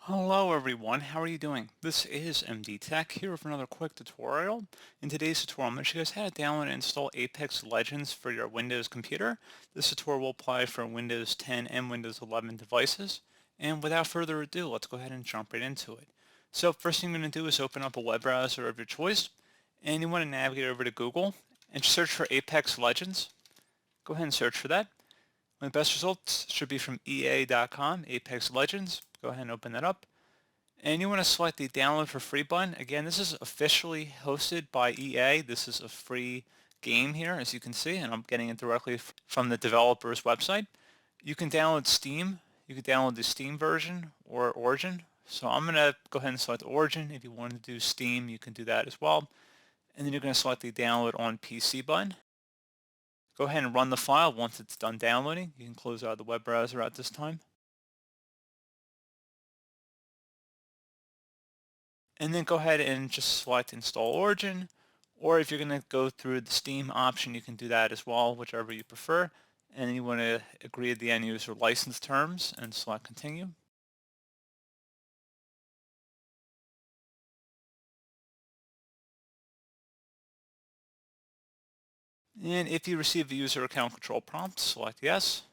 Hello everyone, how are you doing? This is MD Tech here with another quick tutorial. In today's tutorial, I'm going to show you guys how to download and install Apex Legends for your Windows computer. This tutorial will apply for Windows 10 and Windows 11 devices. And without further ado, let's go ahead and jump right into it. So first thing I'm going to do is open up a web browser of your choice, and you want to navigate over to Google and search for Apex Legends. Go ahead and search for that. My best results should be from EA.com, Apex Legends. Go ahead and open that up. And you want to select the download for free button. Again, this is officially hosted by EA. This is a free game here, as you can see, and I'm getting it directly from the developer's website. You can download Steam. You can download the Steam version or Origin. So I'm going to go ahead and select Origin. If you want to do Steam, you can do that as well. And then you're going to select the download on PC button. Go ahead and run the file once it's done downloading. You can close out the web browser at this time. And then go ahead and just select Install Origin, or if you're going to go through the Steam option, you can do that as well, whichever you prefer. And then you want to agree to the end user license terms and select Continue. And if you receive a user account control prompt, select Yes.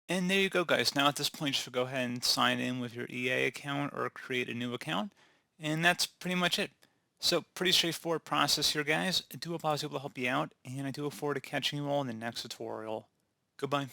And there you go, guys. Now at this point, just go ahead and sign in with your EA account or create a new account. And that's pretty much it. So pretty straightforward process here, guys. I do hope I was able to help you out, and I do look forward to catching you all in the next tutorial. Goodbye.